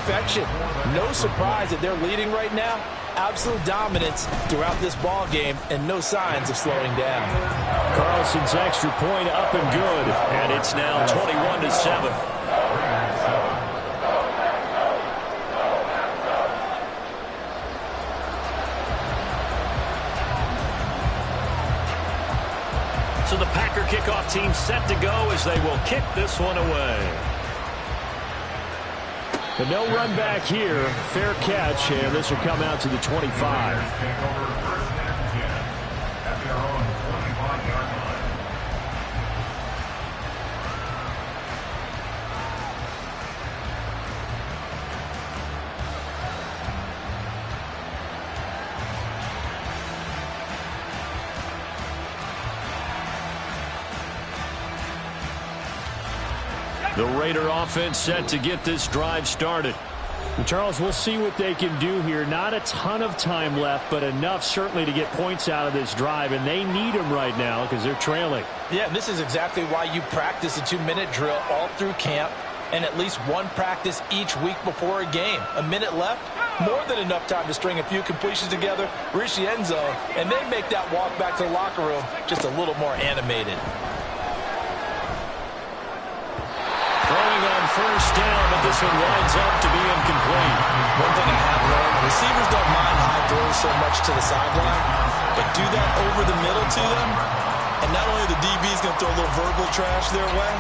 perfection. No surprise that they're leading right now. Absolute dominance throughout this ball game and no signs of slowing down. Carlson's extra point up and good, and it's now 21-7. So the Packer kickoff team set to go as they will kick this one away. But no run back here. Fair catch, and this will come out to the 25. The Raider offense set to get this drive started. Charles, we'll see what they can do here. Not a ton of time left, but enough certainly to get points out of this drive, and they need them right now because they're trailing. Yeah, this is exactly why you practice a 2-minute drill all through camp and at least one practice each week before a game. A minute left, more than enough time to string a few completions together, reach the end zone, and then make that walk back to the locker room just a little more animated. Throwing on first down, but this one winds up to be incomplete. One thing I have learned, receivers don't mind high throws so much to the sideline, but do that over the middle to them, and not only the DB's going to throw a little verbal trash their way,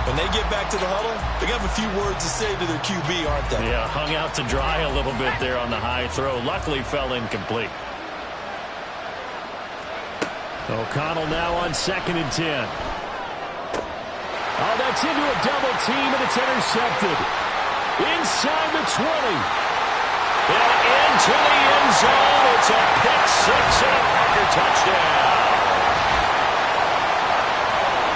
when they get back to the huddle, they have a few words to say to their QB, aren't they? Yeah, hung out to dry a little bit there on the high throw. Luckily fell incomplete. O'Connell now on 2nd and 10. Oh, that's into a double team, and it's intercepted. Inside the 20. And into the end zone. It's a pick six and a Packer touchdown.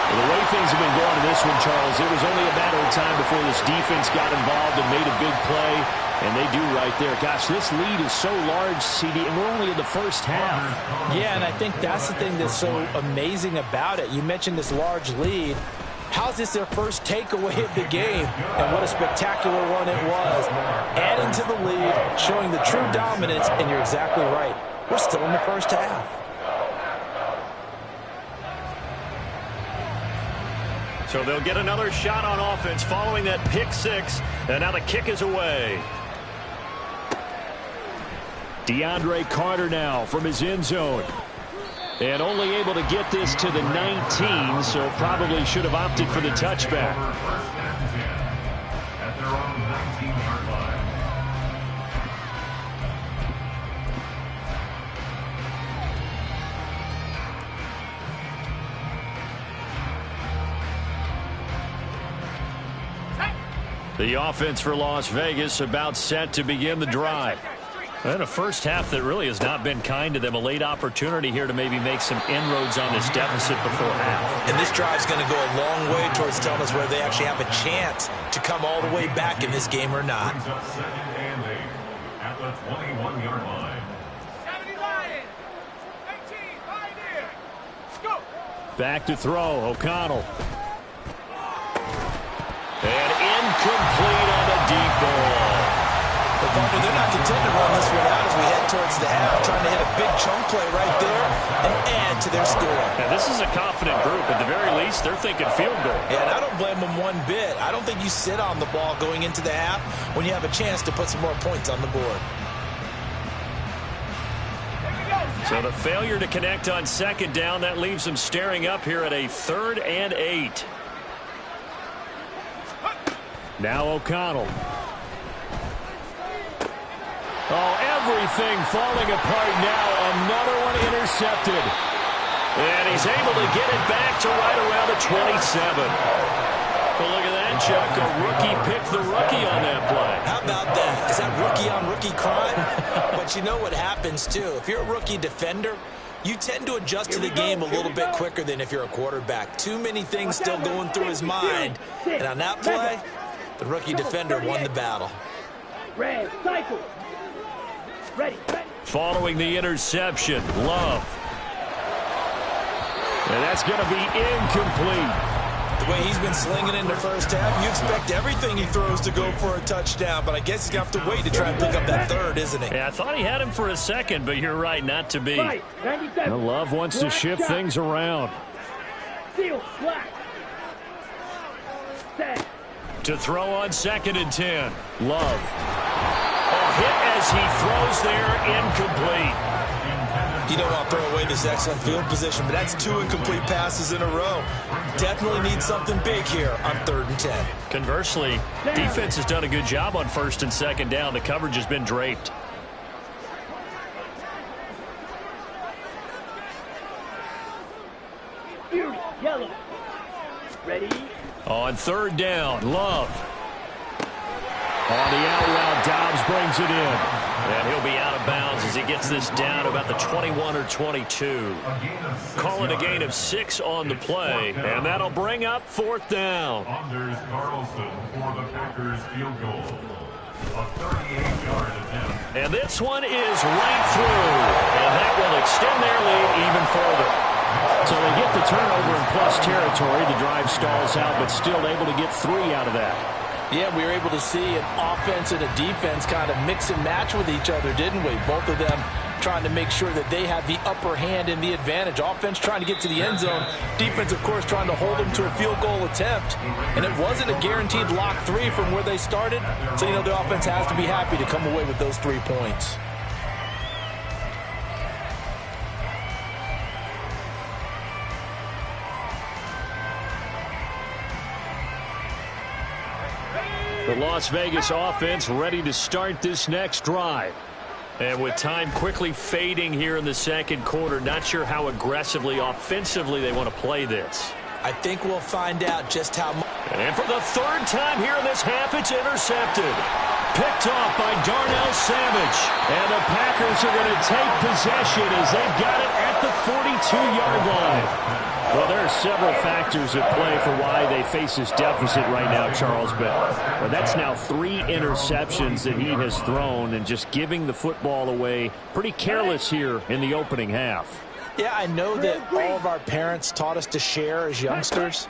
Well, the way things have been going in this one, Charles, it was only a matter of time before this defense got involved and made a big play, and they do right there. Gosh, this lead is so large, CD, and we're only in the first half. Yeah, and I think that's the thing that's so amazing about it. You mentioned this large lead. How's this their first takeaway of the game? And what a spectacular one it was. Adding to the lead, showing the true dominance, and you're exactly right. We're still in the first half. So they'll get another shot on offense following that pick six, and now the kick is away. DeAndre Carter now from his end zone. And only able to get this to the 19, so probably should have opted for the touchback. The offense for Las Vegas about set to begin the drive. And a first half that really has not been kind to them. A late opportunity here to maybe make some inroads on this deficit before half. And this drive's going to go a long way towards telling us whether they actually have a chance to come all the way back in this game or not. At the 21-yard line. Back to throw, O'Connell. And incomplete on the deep ball. But Parker, they're not content to run this one out as we head towards the half, trying to hit a big chunk play right there and add to their score. Now, this is a confident group. At the very least, they're thinking field goal. Yeah, and I don't blame them one bit. I don't think you sit on the ball going into the half when you have a chance to put some more points on the board. So the failure to connect on 2nd down, that leaves them staring up here at a 3rd and 8. Now O'Connell. Oh, everything falling apart now. Another one intercepted. And he's able to get it back to right around the 27. Well, look at that, Chuck. A rookie picked the rookie on that play. How about that? Is that rookie-on-rookie crime? But you know what happens, too. If you're a rookie defender, you tend to adjust to the game a little bit quicker than if you're a quarterback. Too many things still going through his mind. And on that play, the rookie defender won the battle. Red, cycle. Ready. Following the interception, Love. And that's going to be incomplete. The way he's been slinging in the first half, you expect everything he throws to go for a touchdown, but I guess he's going to have to wait to try and pick up that third, isn't he? Yeah, I thought he had him for a second, but you're right, not to be. Right, 97. Love wants to shift things around. Seal, slack. Set. To throw on 2nd and 10. Love. A hit as he throws there, incomplete. You don't want to throw away this excellent field position, but that's 2 incomplete passes in a row. Definitely need something big here on 3rd and 10. Conversely, defense has done a good job on 1st and 2nd down. The coverage has been draped. Fury, yellow. Ready? On 3rd down, Love. On the out route, Dobbs brings it in. And he'll be out of bounds as he gets this down about the 21 or 22. Calling a gain of 6 on the play, and that'll bring up 4th down. Anders Carlson for the Packers field goal. A 38-yard attempt. And this one is right through, and that will extend their lead even further. So they get the turnover in plus territory. The drive stalls out, but still able to get 3 out of that. Yeah, we were able to see an offense and a defense kind of mix and match with each other, didn't we? Both of them trying to make sure that they have the upper hand and the advantage. Offense trying to get to the end zone. Defense, of course, trying to hold them to a field goal attempt. And it wasn't a guaranteed lock 3 from where they started. So, you know, the offense has to be happy to come away with those 3 points. The Las Vegas offense ready to start this next drive. And with time quickly fading here in the 2nd quarter, not sure how aggressively, offensively they want to play this. I think we'll find out just how much. And for the 3rd time here in this half, it's intercepted. Picked off by Darnell Savage. And the Packers are going to take possession as they've got it at the 42-yard line. Well, there are several factors at play for why they face this deficit right now, Charles, but that's now 3 interceptions that he has thrown and just giving the football away pretty careless here in the opening half. Yeah, I know that all of our parents taught us to share as youngsters,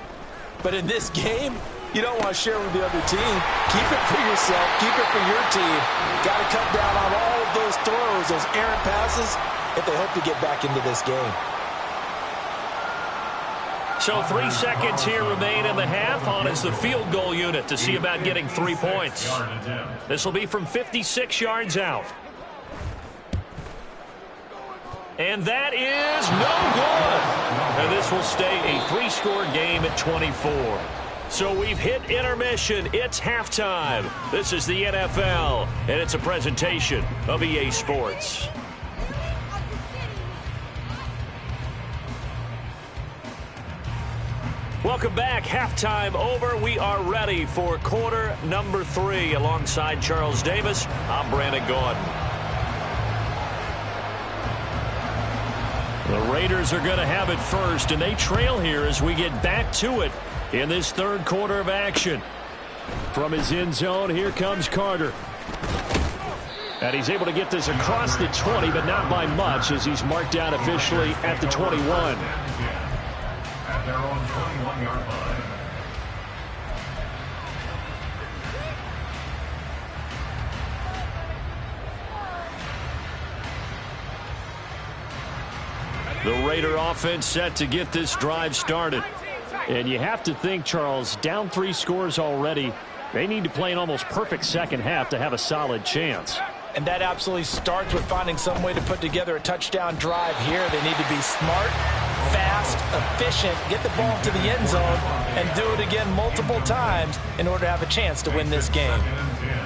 but in this game, you don't want to share with the other team. Keep it for yourself. Keep it for your team. Got to cut down on all of those throws, those errant passes, if they hope to get back into this game. So 3 seconds here remain in the half on as the field goal unit to see about getting 3 points. This will be from 56 yards out. And that is no good. And this will stay a 3-score game at 24. So we've hit intermission. It's halftime. This is the NFL, and it's a presentation of EA Sports. Welcome back. Halftime over. We are ready for quarter number 3. Alongside Charles Davis, I'm Brandon Gaudin. The Raiders are going to have it first, and they trail here as we get back to it in this 3rd quarter of action. From his end zone, here comes Carter. And he's able to get this across the 20, but not by much as he's marked down officially at the 21. At their own 21-yard line. The Raider offense set to get this drive started. And you have to think, Charles, down 3 scores already. They need to play an almost perfect second half to have a solid chance. And that absolutely starts with finding some way to put together a touchdown drive here. They need to be smart, fast, efficient, get the ball to the end zone, and do it again multiple times in order to have a chance to win this game.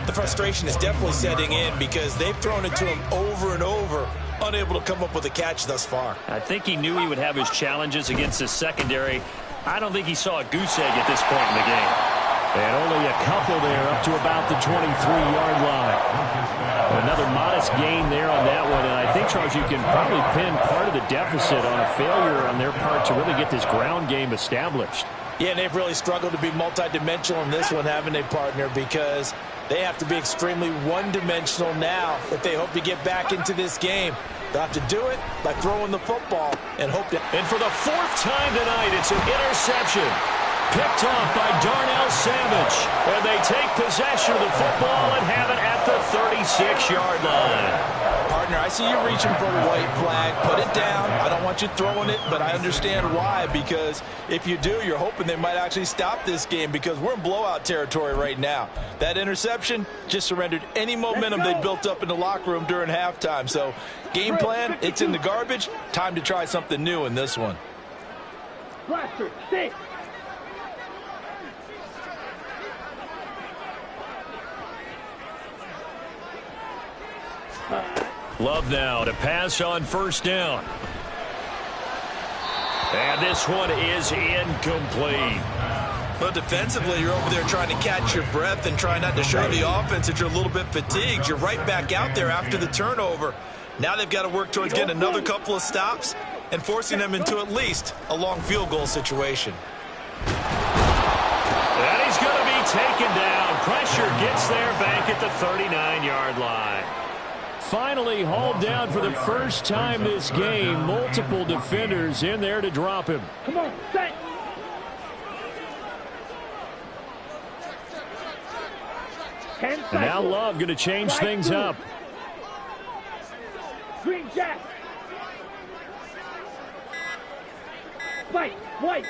The frustration is definitely setting in because they've thrown it to him over and over, unable to come up with a catch thus far. I think he knew he would have his challenges against his secondary. I don't think he saw a goose egg at this point in the game. And only a couple there up to about the 23-yard line. Another modest gain there on that one. And I think, Charles, you can probably pin part of the deficit on a failure on their part to really get this ground game established. Yeah, and they've really struggled to be multidimensional in this one, haven't they, partner? Because they have to be extremely one-dimensional now if they hope to get back into this game. They'll have to do it by throwing the football and hope to. And for the 4th time tonight, it's an interception. picked off by Darnell Savage. And they take possession of the football and have it at the 36-yard line. Partner, I see you reaching for a white flag. Put it down. I don't want you throwing it, but I understand why. Because if you do, you're hoping they might actually stop this game because we're in blowout territory right now. That interception just surrendered any momentum they built up in the locker room during halftime. So game plan, it's in the garbage. Time to try something new in this one. Blaster, sit. Love now to pass on first down. And this one is incomplete. But defensively, you're over there trying to catch your breath and try not to show the offense that you're a little bit fatigued. You're right back out there after the turnover. Now they've got to work towards getting another couple of stops and forcing them into at least a long field goal situation. And he's going to be taken down. Pressure gets there back at the 39-yard line. Finally hauled down for the first time this game. Multiple defenders in there to drop him. Come on, set. And now Love going to change things up. Green Jack. Fight, white.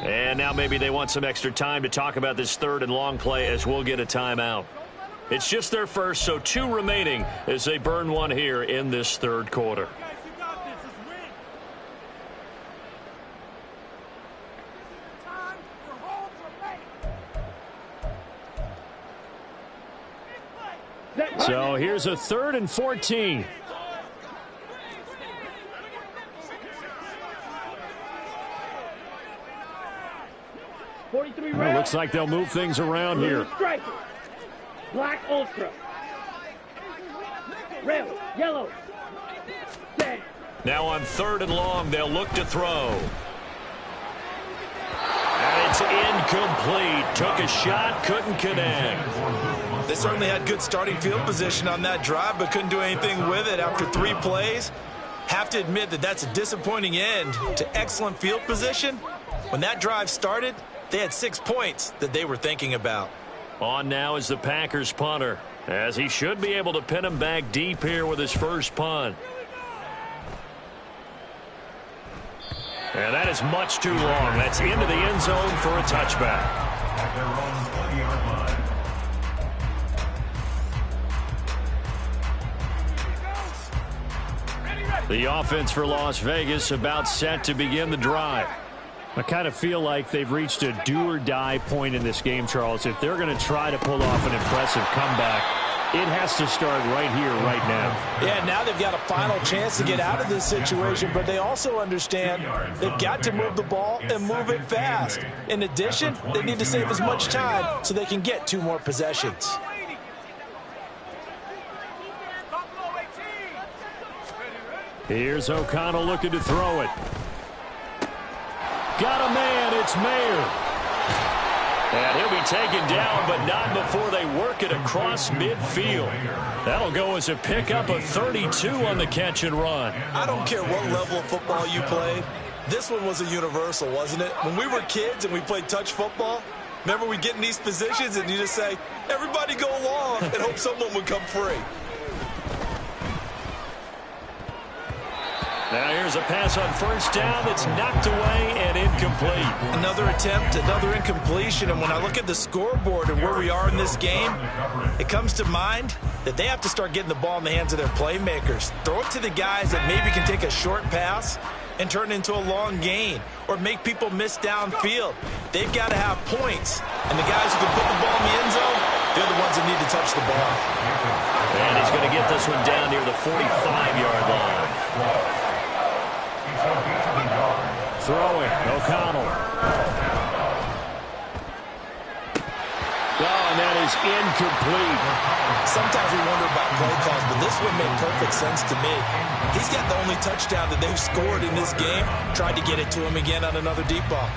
And now maybe they want some extra time to talk about this third and long play as we'll get a timeout. It's just their first, so 2 remaining as they burn one here in this third quarter. So here's a 3rd and 14. Well, looks like they'll move things around here. Black Ultra. Red, yellow. Dead. Now on 3rd and long, they'll look to throw. And it's incomplete. Took a shot, couldn't connect. They certainly had good starting field position on that drive, but couldn't do anything with it after 3 plays. Have to admit that that's a disappointing end to excellent field position. When that drive started, they had 6 points that they were thinking about. On now is the Packers punter, as he should be able to pin him back deep here with his first punt. And that is much too long. That's into the end zone for a touchback. At their own 20-yard line. The offense for Las Vegas about set to begin the drive. I kind of feel like they've reached a do-or-die point in this game, Charles. If they're going to try to pull off an impressive comeback, it has to start right here, right now. Yeah, now they've got a final chance to get out of this situation, but they also understand they've got to move the ball and move it fast. In addition, they need to save as much time so they can get 2 more possessions. Here's O'Connell looking to throw it. Got a man, it's Mayer. And he'll be taken down, but not before they work it across midfield. That'll go as a pickup of 32 on the catch and run. I don't care what level of football you played. This one was a universal, wasn't it? When we were kids and we played touch football, remember we get in these positions and you just say, everybody go along, and hope someone would come free. Now here's a pass on first down that's knocked away and incomplete. Another attempt, another incompletion, and when I look at the scoreboard and where we are in this game, it comes to mind that they have to start getting the ball in the hands of their playmakers. Throw it to the guys that maybe can take a short pass and turn it into a long gain or make people miss downfield. They've got to have points, and the guys who can put the ball in the end zone, they're the ones that need to touch the ball. And he's going to get this one down near the 45-yard line. Throwing, O'Connell. Oh, and that is incomplete. Sometimes we wonder about play calls, but this one made perfect sense to me. He's got the only touchdown that they've scored in this game. Tried to get it to him again on another deep ball.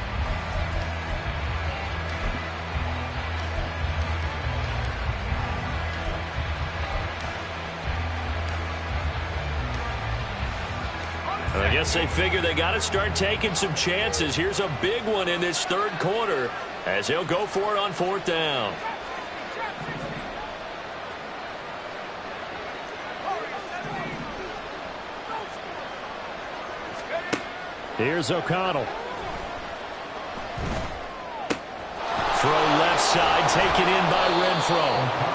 I guess they figure they got to start taking some chances. Here's a big one in this third quarter as he'll go for it on fourth down. Here's O'Connell. Throw left side, taken in by Renfro.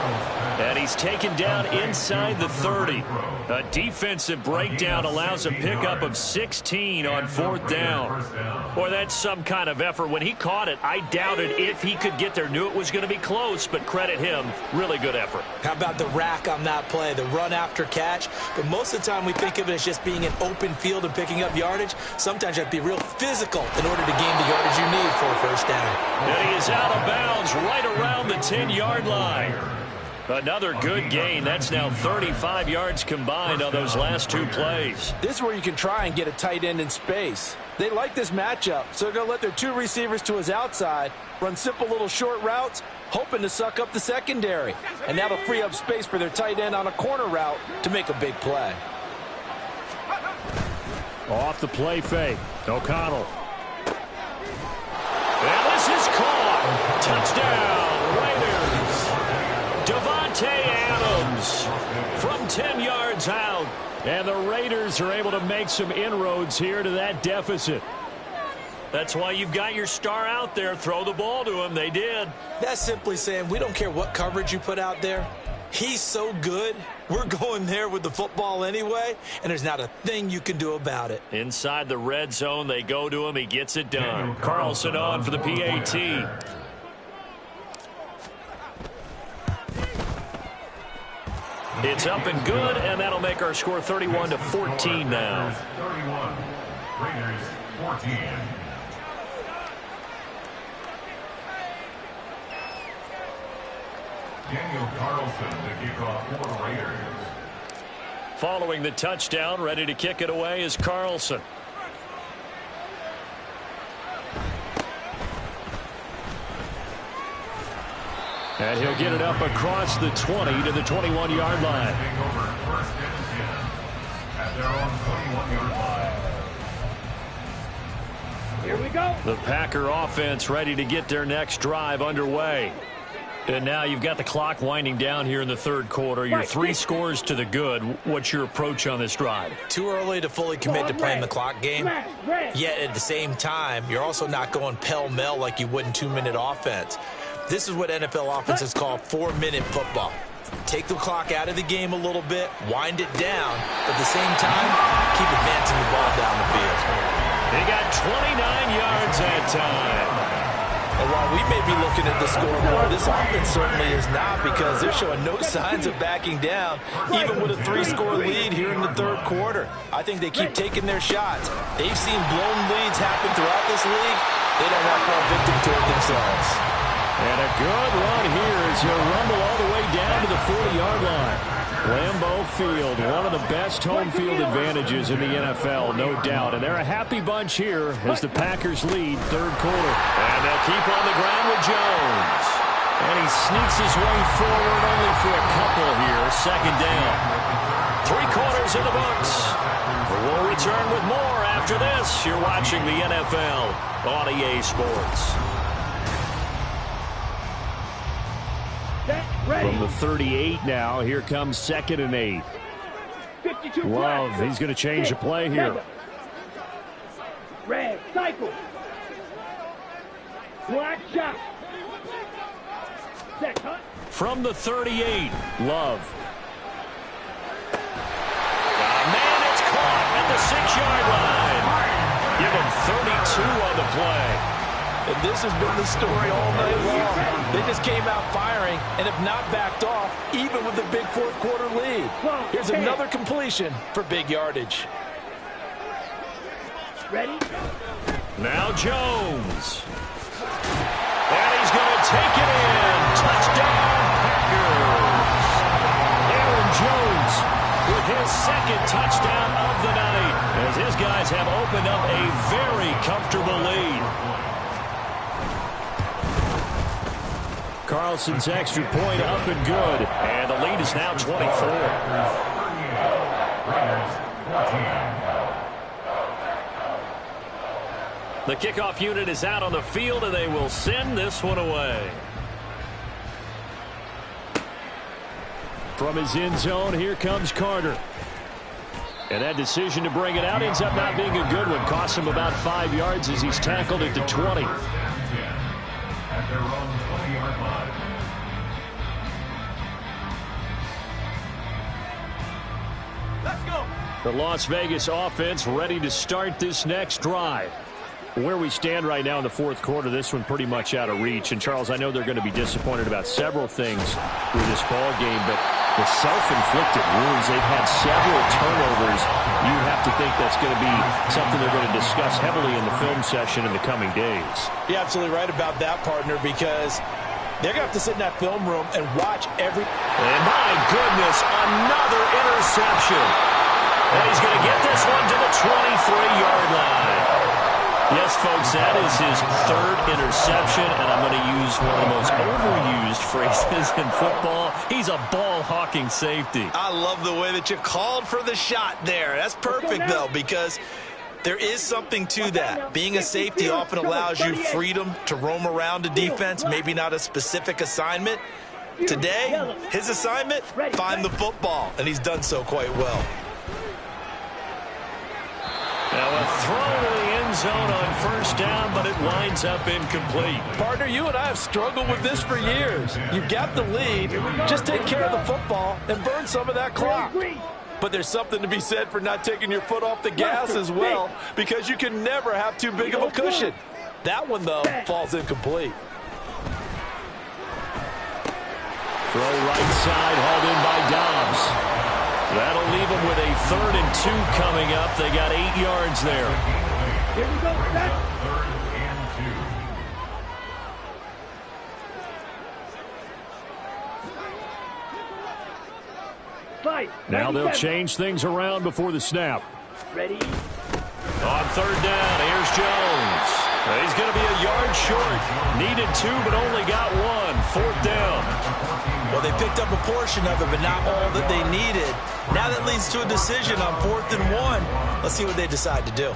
And he's taken down inside the 30. A defensive breakdown allows a pickup of 16 on fourth down. Boy, that's some kind of effort. When he caught it, I doubted if he could get there. Knew it was going to be close, but credit him. Really good effort. How about the rack on that play, the run after catch? But most of the time we think of it as just being an open field and picking up yardage. Sometimes you have to be real physical in order to gain the yardage you need for a first down. And he is out of bounds right around the 10-yard line. Another good gain. That's now 35 yards combined on those last two plays. This is where you can try and get a tight end in space. They like this matchup, so they're going to let their two receivers to his outside run simple little short routes, hoping to suck up the secondary. And that'll free up space for their tight end on a corner route to make a big play. Off the play fake. O'Connell. And this is caught. Touchdown, Raiders. Devontae Adams from 10 yards out. And the Raiders are able to make some inroads here to that deficit. That's why you've got your star out there. Throw the ball to him. They did. That's simply saying we don't care what coverage you put out there. He's so good. We're going there with the football anyway, and there's not a thing you can do about it. Inside the red zone, they go to him. He gets it done. Carlson on for the PAT. It's up and good, and that'll make our score 31-14 now. 31, Raiders 14. Daniel Carlson to kick off for the Raiders. Following the touchdown, ready to kick it away is Carlson. And he'll get it up across the 20 to the 21-yard line. First and 10 at their own 21-yard line. Here we go. The Packer offense ready to get their next drive underway. And now you've got the clock winding down here in the third quarter. Your 3 scores to the good. What's your approach on this drive? Too early to fully commit to playing the clock game. Yet at the same time, you're also not going pell-mell like you would in 2-minute offense. This is what NFL offenses call 4-minute football. Take the clock out of the game a little bit, wind it down, but at the same time, keep advancing the ball down the field. They got 29 yards that time. And while we may be looking at the scoreboard, this offense certainly is not, because they're showing no signs of backing down, even with a 3-score lead here in the third quarter. I think they keep taking their shots. They've seen blown leads happen throughout this league. They don't want to fall victim to it themselves. And a good run here as he'll rumble all the way down to the 40-yard line. Lambeau Field, one of the best home field advantages in the NFL, no doubt. And they're a happy bunch here as the Packers lead third quarter. And they'll keep on the ground with Jones. And he sneaks his way forward only for a couple here. Second down. 3 quarters in the books. We'll return with more after this. You're watching the NFL on EA Sports. From the 38 now, here comes 2nd and 8. Love, he's going to change the play here. Red, cycle. Black shot. Set, hunt. From the 38, Love. Man, it's caught at the 6-yard line. Give him 32 on the play. And this has been the story all night long. They just came out firing and have not backed off, even with the big fourth quarter lead. Here's another completion for big yardage. Ready? Now Jones. And he's going to take it in. Touchdown, Packers. Aaron Jones with his 2nd touchdown of the night, as his guys have opened up a very comfortable lead. Carlson's extra point up and good. And the lead is now 24. The kickoff unit is out on the field, and they will send this one away. From his end zone, here comes Carter. And that decision to bring it out ends up not being a good one. Costs him about 5 yards as he's tackled at the 20. At their own 20-yard line. Let's go. The Las Vegas offense ready to start this next drive. Where we stand right now in the fourth quarter, this one pretty much out of reach. And, Charles, I know they're going to be disappointed about several things with this ball game, but the self-inflicted wounds, they've had several turnovers. You have to think that's going to be something they're going to discuss heavily in the film session in the coming days. You're absolutely right about that, partner, because they're going to have to sit in that film room and watch every... And my goodness, another interception. And he's going to get this one to the 23-yard line. Yes, folks, that is his third interception, and I'm going to use one of the most overused phrases in football. He's a ball-hawking safety. I love the way that you called for the shot there. That's perfect, though, because there is something to that. Being a safety often allows you freedom to roam around a defense, maybe not a specific assignment. Today, his assignment, find the football, and he's done so quite well. Now a throw to the end zone on first down, but it winds up incomplete. Partner, you and I have struggled with this for years. You've got the lead. Just take care of the football and burn some of that clock. But there's something to be said for not taking your foot off the gas as well, because you can never have too big of a cushion. That one, though, falls incomplete. Throw right side, hauled in by Dobbs. That'll leave them with a 3rd and 2 coming up. They got 8 yards there. Here we go, set. 3rd and 2. Fight. Now they'll change things around before the snap. Ready? On 3rd down, here's Jones. He's going to be a yard short. Needed 2, but only got 1. 4th down. Well, they picked up a portion of it, but not all that they needed. Now that leads to a decision on 4th and 1. Let's see what they decide to do.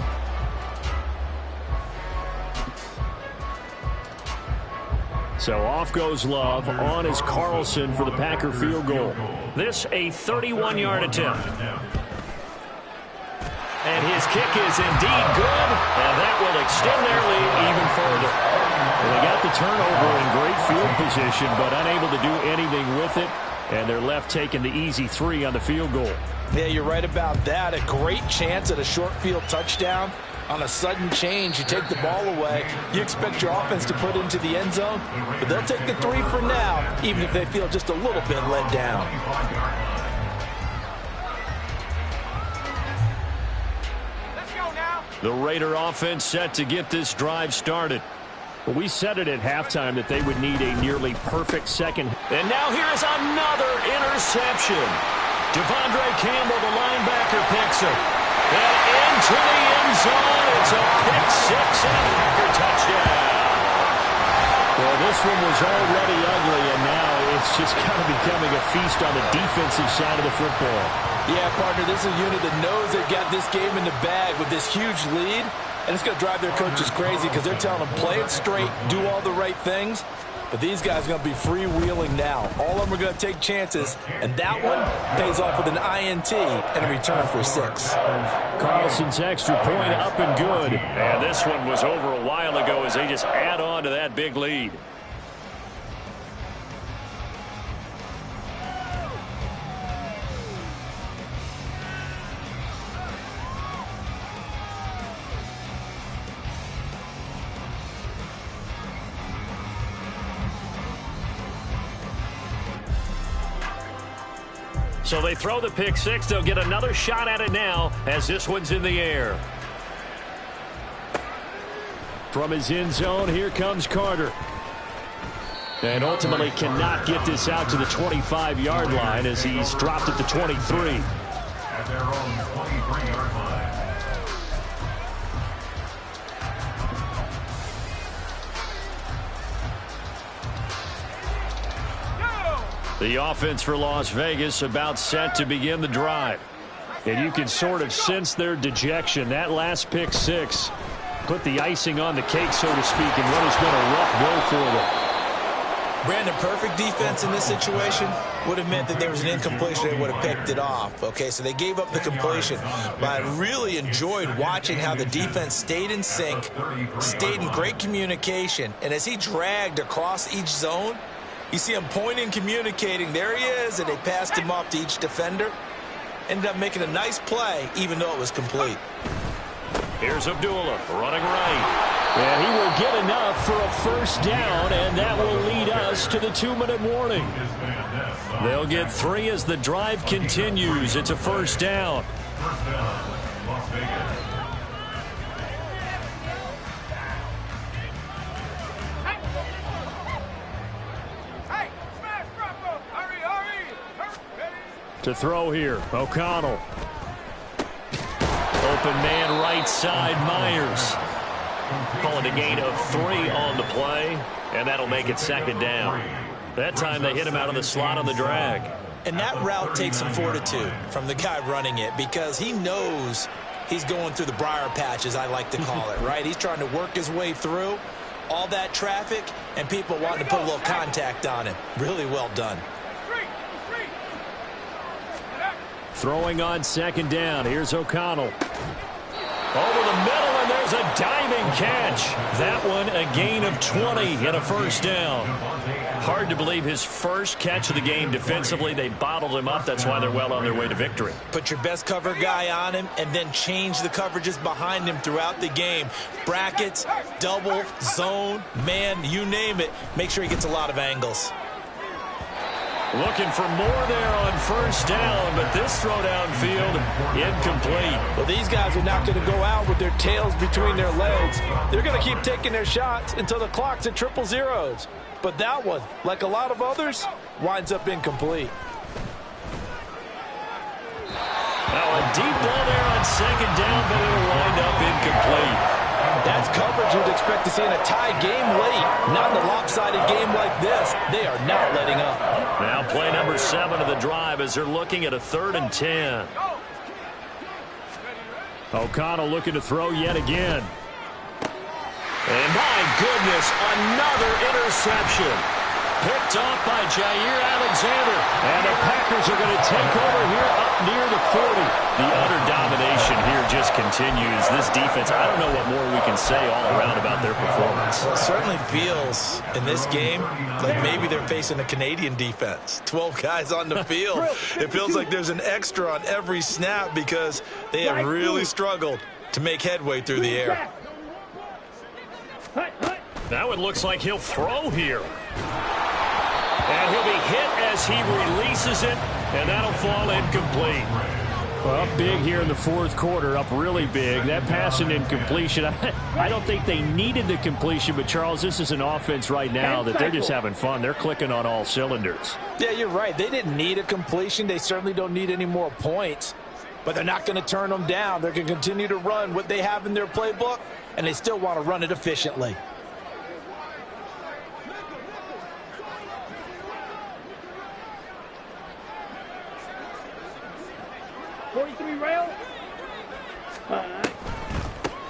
So off goes Love. On is Carlson for the Packer field goal. This a 31-yard attempt. And his kick is indeed good, and that will extend their lead even further. Well, they got the turnover in great field position, but unable to do anything with it, and they're left taking the easy 3 on the field goal. Yeah, you're right about that. A great chance at a short field touchdown. On a sudden change, you take the ball away. You expect your offense to put into the end zone, but they'll take the 3 for now, even if they feel just a little bit let down. The Raider offense set to get this drive started. Well, we said it at halftime that they would need a nearly perfect second. And now here is another interception. Devondre Campbell, the linebacker, picks it. And into the end zone. It's a pick 6 and a Packer touchdown. Well, this one was already ugly, and now it's just kind of becoming a feast on the defensive side of the football. Yeah, partner, this is a unit that knows they've got this game in the bag with this huge lead, and it's going to drive their coaches crazy because they're telling them, play it straight, do all the right things. But these guys are going to be freewheeling now. All of them are going to take chances, and that one pays off with an INT and a return for 6. Carlson's extra point up and good. And this one was over a while ago as they just add on to that big lead. So they throw the pick 6. They'll get another shot at it now as this one's in the air. From his end zone, here comes Carter. And ultimately cannot get this out to the 25-yard line as he's dropped at the 23. At their own 23-yard line. The offense for Las Vegas about set to begin the drive. And you can sort of sense their dejection. That last pick 6 put the icing on the cake, so to speak, in what has been a rough go for them. Brandon, perfect defense in this situation would have meant that there was an incompletion. They would have picked it off. Okay, so they gave up the completion. But I really enjoyed watching how the defense stayed in sync, stayed in great communication. And as he dragged across each zone, you see him pointing, communicating. There he is, and they passed him off to each defender. Ended up making a nice play, even though it was complete. Here's Abdullah running right. And he will get enough for a first down, and that will lead us to the 2-minute warning. They'll get 3 as the drive continues. It's a first down. First down, Las Vegas. To throw here, O'Connell. Open man right side, Myers. Calling a gain of 3 on the play, and that'll make it second down. That time they hit him out of the slot on the drag. And that route takes some fortitude from the guy running it, because he knows he's going through the briar patch, as I like to call it, right? He's trying to work his way through all that traffic, and people wanting to put a little contact on him. Really well done. Throwing on second down. Here's O'Connell. Over the middle, and there's a diving catch. That one a gain of 20 and a first down. Hard to believe his first catch of the game defensively. They bottled him up. That's why they're well on their way to victory. Put your best cover guy on him and then change the coverages behind him throughout the game. Brackets, double, zone, man, you name it. Make sure he gets a lot of angles. Looking for more there on first down, but this throw downfield incomplete. Well, these guys are not going to go out with their tails between their legs. They're going to keep taking their shots until the clock's at 000. But that one, like a lot of others, winds up incomplete. Now a deep ball there on second down, but it'll wind up incomplete. That's coverage you'd expect to see in a tie game late. Not in a lopsided game like this. They are not letting up. Now play number 7 of the drive as they're looking at a 3rd and 10. O'Connell looking to throw yet again. And my goodness, another interception. Picked off by Jair Alexander. And the Packers are going to take over here up near the 40. The utter domination here just continues. This defense, I don't know what more we can say all around about their performance. Well, it certainly feels in this game like maybe they're facing a Canadian defense. 12 guys on the field. It feels like there's an extra on every snap because they have really struggled to make headway through the air. Now it looks like he'll throw here. And he'll be hit as he releases it, and that'll fall incomplete. Well, up big here in the 4th quarter, up really big. That pass and incompletion, I don't think they needed the completion, but Charles, this is an offense right now that they're just having fun. They're clicking on all cylinders. Yeah, you're right. They didn't need a completion. They certainly don't need any more points, but they're not going to turn them down. They're going to continue to run what they have in their playbook, and they still want to run it efficiently.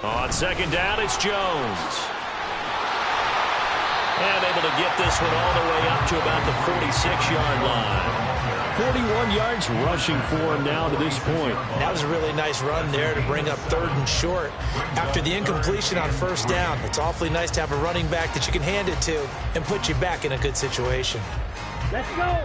On second down, it's Jones. And able to get this one all the way up to about the 46-yard line. 41 yards rushing for him now to this point. That was a really nice run there to bring up 3rd and short. After the incompletion on first down, it's awfully nice to have a running back that you can hand it to and put you back in a good situation. Let's go.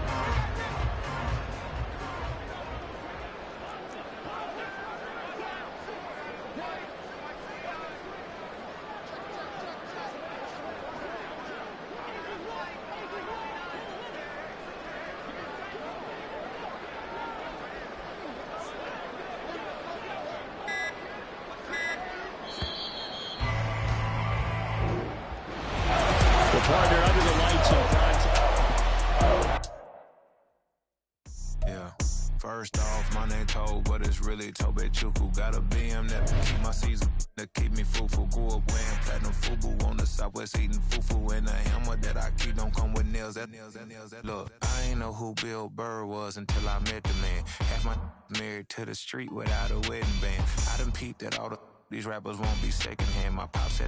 Partner under the lights in front. Yeah. First off, my name Toad, but it's really Tobe Chuku. Got a BM that keep my season, that keep me fruitful. Grew up wearing platinum FUBU on the Southwest eating fufu. And the hammer that I keep don't come with nails. Look, I ain't know who Bill Burr was until I met the man. Half my married to the street without a wedding band. I done peeped at all the These rappers won't be secondhand. My pop said